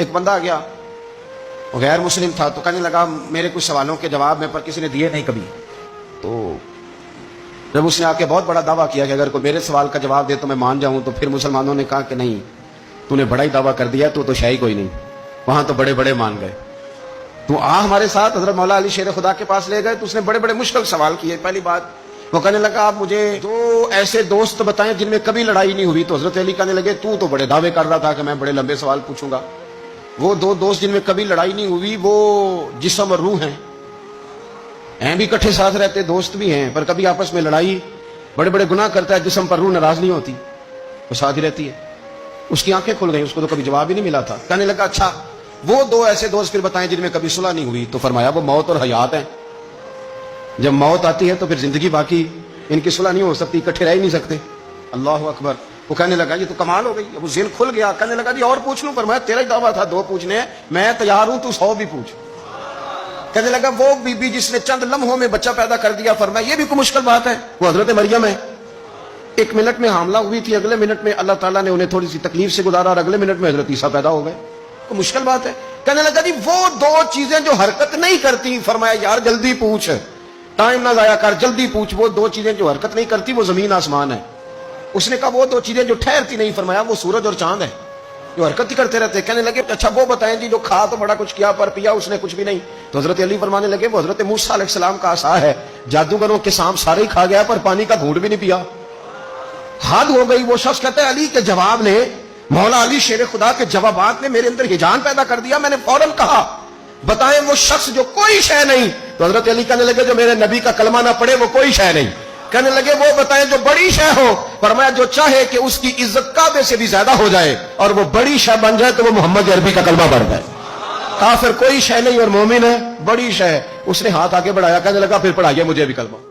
ایک بندہ آ گیا، وہ غیر مسلم تھا، تو کہنے لگا میرے کچھ سوالوں کے جواب میں پر کسی نے دیے نہیں کبھی. تو جب اس نے آ کے بہت بڑا دعویٰ کیا کہ اگر کوئی میرے سوال کا جواب دے تو میں مان جاؤں، تو پھر مسلمانوں نے کہا کہ نہیں، تو نے بڑا ہی دعویٰ کر دیا، تو شے ہی کوئی نہیں. وہاں تو بڑے بڑے مان گئے. تو ہمارے ساتھ حضرت مولا علی شیر خدا کے پاس لے گئے، تو اس نے بڑے بڑے مشکل سوال کیے. پہلی بات وہ کہنے لگا آپ مجھے دو ایسے دوست بتائیں جن میں کبھی لڑائی نہیں ہوئی. تو حضرت علی کہنے لگے تو بڑے دعوے کر رہا تھا کہ میں بڑے لمبے سوال پوچھوں گا. وہ دو دوست جن میں کبھی لڑائی نہیں ہوئی وہ جسم اور روح ہیں بھی اکٹھے ساتھ رہتے، دوست بھی ہیں، پر کبھی آپس میں لڑائی، بڑے بڑے گناہ کرتا ہے جسم پر روح ناراض نہیں ہوتی، وہ ساتھ ہی رہتی ہے. اس کی آنکھیں کھل گئیں، اس کو تو کبھی جواب ہی نہیں ملا تھا. کہنے لگا اچھا وہ دو ایسے دوست پھر بتائیں جن میں کبھی صلح نہیں ہوئی. تو فرمایا وہ موت اور حیات ہیں. جب موت آتی ہے تو پھر زندگی باقی، ان کی صلح نہیں ہو سکتی، اکٹھے رہ ہی نہیں سکتے. اللہ اکبر. وہ کہنے لگا یہ تو کمال ہو گئی. اب ذہن کھل گیا. کہنے لگا جی اور پوچھ لوں؟ فرمایا تیرا ہی دعویٰ تھا دو پوچھنے ہیں، میں تیار ہوں، تو 100 بھی پوچھ. کہنے لگا وہ بی بی جس نے چند لمحوں میں بچہ پیدا کر دیا، فرمایا یہ بھی کوئی مشکل بات ہے؟ وہ حضرت مریم ہے. 1 منٹ میں حاملہ ہوئی تھی، اگلے منٹ میں اللہ تعالیٰ نے انہیں تھوڑی سی تکلیف سے گزارا، اور اگلے منٹ میں حضرت عیسیٰ پیدا ہو گئے. کوئی مشکل بات ہے؟ کہنے لگا جی وہ دو چیزیں جو حرکت نہیں کرتی، فرمایا یار جلدی پوچھ، ٹائم نہ ضائع کر، جلدی پوچھ. وہ دو چیزیں جو حرکت نہیں کرتی وہ زمین آسمان ہے. اس نے کہا وہ دو چیزیں جو ٹھہرتی نہیں، فرمایا وہ سورج اور چاند ہے جو حرکت ہی کرتے رہتے. کہنے لگے اچھا وہ بتائیں جی جو کھا تو بڑا کچھ کیا پر پیا اس نے کچھ بھی نہیں. تو حضرت علی فرمانے لگے وہ حضرت موسیٰ علیہ السلام کا عصا ہے، جادوگروں کے سانپ سارے ہی کھا گیا پر پانی کا گھونٹ بھی نہیں پیا. حد ہو گئی. وہ شخص کہتا ہے علی کے جواب نے، مولا علی شیر خدا کے جوابات نے میرے اندر ہجان پیدا کر دیا. میں نے فوراً کہا بتائیں وہ شخص جو کوئی شے نہیں. تو حضرت علی کہنے لگے جو میرے نبی کا کلمہ نہ پڑھے وہ کوئی شے نہیں. کہنے لگے وہ بتائیں جو بڑی شے ہو. فرمایا جو چاہے کہ اس کی عزت کعبے سے بھی زیادہ ہو جائے اور وہ بڑی شے بن جائے تو وہ محمد عربی کا کلمہ پڑھ جائے. کافر کوئی شے نہیں اور مومن ہے بڑی شے. اس نے ہاتھ آگے بڑھایا، کہنے لگا پھر پڑھائیے مجھے بھی کلمہ.